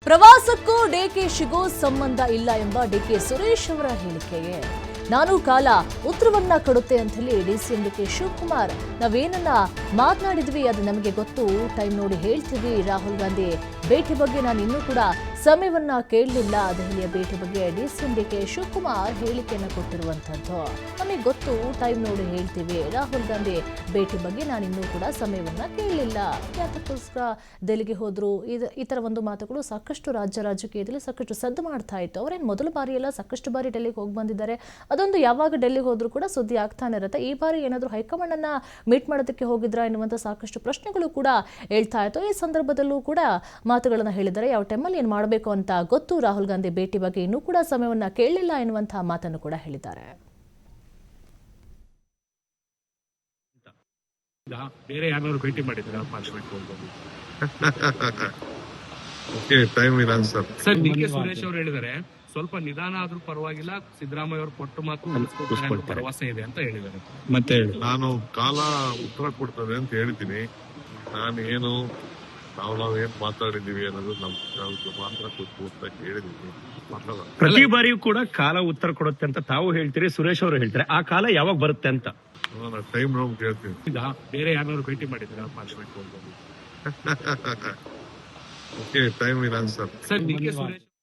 ಪ್ರವಾಸಕ್ಕೂ ಡಿಕೆಶಿಗೂ ಸಂಬಂಧ ಇಲ್ಲ ಎಂಬ ಡಿಕೆ ಸುರೇಶ್ ಅವರ ಹೇಳಿಕೆಗೆ ನಾನು ಕಾಲ ಉತ್ತರವನ್ನ ಕೊಡುತ್ತೆ ಅಂತ ಹೇಳಿ ಡಿಸಿಎಂ ಡಿಕೆ ಶಿವಕುಮಾರ್ ನಾವೇನನ್ನ ಮಾತನಾಡಿದ್ವಿ ಅದು ನಮಗೆ ಗೊತ್ತು, ಟೈಮ್ ನೋಡಿ ಹೇಳ್ತೀವಿ. ರಾಹುಲ್ ಗಾಂಧಿ ಭೇಟಿ ಬಗ್ಗೆ ನಾನು ಇನ್ನೂ ಕೂಡ ಸಮಯವನ್ನ ಕೇಳಲಿಲ್ಲ. ದೆಹಲಿಯ ಭೇಟಿ ಬಗ್ಗೆ ಡಿಸಿಎಂ ಡಿಕೆ ಶಿವಕುಮಾರ್ ಹೇಳಿಕೆಯನ್ನು ಕೊಟ್ಟಿರುವಂತದ್ದು ನಮಗೆ ಗೊತ್ತು, ಟೈಮ್ ನೋಡಿ ಹೇಳ್ತೀವಿ. ರಾಹುಲ್ ಗಾಂಧಿ ಭೇಟಿ ಬಗ್ಗೆ ನಾನು ಇನ್ನೂ ಕೂಡ ಸಮಯವನ್ನ ಕೇಳಲಿಲ್ಲ. ಯಾತಕ್ಕೋಸ್ಕರ ದೆಹಲಿಗೆ ಹೋದ್ರು? ಈ ತರ ಒಂದು ಮಾತುಗಳು ಸಾಕಷ್ಟು ರಾಜಕೀಯದಲ್ಲಿ ಸಾಕಷ್ಟು ಸದ್ದು ಮಾಡ್ತಾ ಇತ್ತು. ಅವರೇನು ಮೊದಲ ಬಾರಿ ಎಲ್ಲ ಸಾಕಷ್ಟು ಬಾರಿ ಡೆಲ್ಲಿಗೆ ಹೋಗಿ ಬಂದಿದ್ದಾರೆ. ಅದೊಂದು ಯಾವಾಗ ಡೆಲ್ಲಿಗೆ ಹೋದ್ರೂ ಕೂಡ ಸುದ್ದಿ ಆಗ್ತಾನೆ ಇರುತ್ತೆ. ಈ ಬಾರಿ ಏನಾದರೂ ಹೈಕಮಾಂಡ್ ಅನ್ನ ಮೀಟ್ ಮಾಡೋದಕ್ಕೆ ಹೋಗಿದ್ರಾ ಎನ್ನುವಂತ ಸಾಕಷ್ಟು ಪ್ರಶ್ನೆಗಳು ಕೂಡ ಹೇಳ್ತಾ ಇತ್ತು. ಈ ಸಂದರ್ಭದಲ್ಲೂ ಕೂಡ ಮಾತುಗಳನ್ನ ಹೇಳಿದ್ದಾರೆ. ಯಾವ ಟೈಮಲ್ಲಿ ಏನು ಮಾಡಬೇಕು ಅಂತ ಗೊತ್ತು, ರಾಹುಲ್ ಗಾಂಧಿ ಭೇಟಿ ಬಗ್ಗೆ ಇನ್ನೂ ಕೂಡ ಸಮಯವನ್ನ ಕೇಳಲಿಲ್ಲ ಎನ್ನುವಂತಹ ಮಾತನ್ನು ಕೂಡ ಹೇಳಿದ್ದಾರೆ. ಬೇರೆ ಯಾರು ಭೇಟಿ ಮಾಡಿದ್ರ parliament sir? D K Suresh ಅವರು ಹೇಳಿದ್ದಾರೆ ಸ್ವಲ್ಪ ನಿಧಾನ ಆದ್ರೂ ಪರವಾಗಿಲ್ಲ, ಸಿದ್ದರಾಮಯ್ಯ ಅವರು ಕೊಟ್ಟು ಮಾತು ಭರವಸೆ ಇದೆ ಅಂತ ಹೇಳಿದ್ದಾರೆ. ಮತ್ತೆ ನಾನು ಕಾಲ ಉತ್ತರ ಕೊಡ್ತದೆ ಅಂತ ಹೇಳ್ತೀನಿ. ನಾನೇನು ನಾವೇನ್ ಮಾತಾಡಿದೀವಿ ಅನ್ನೋದು ನಮ್ಗೆ ಮಾತ್ರ ಕೊಟ್ಟು ಅಂತ ಹೇಳಿದೀನಿ. ಪ್ರತಿ ಬಾರಿಯೂ ಕೂಡ ಕಾಲ ಉತ್ತರ ಕೊಡುತ್ತೆ ಅಂತ ತಾವು ಹೇಳ್ತೀರಿ, ಸುರೇಶ್ ಅವರು ಹೇಳ್ತಾರೆ. ಆ ಕಾಲ ಯಾವಾಗ ಬರುತ್ತೆ ಅಂತ ಟೈಮ್ ನೋಡಿ ಹೇಳ್ತೀನಿ. ಬೇರೆ ಯಾರು ಭೇಟಿ ಮಾಡಿದ್ರ ಪಾರ್ಲಿಮೆಂಟ್ ಟೈಮ್ ಇಲ್ಲ ಸರ್. D K Suresh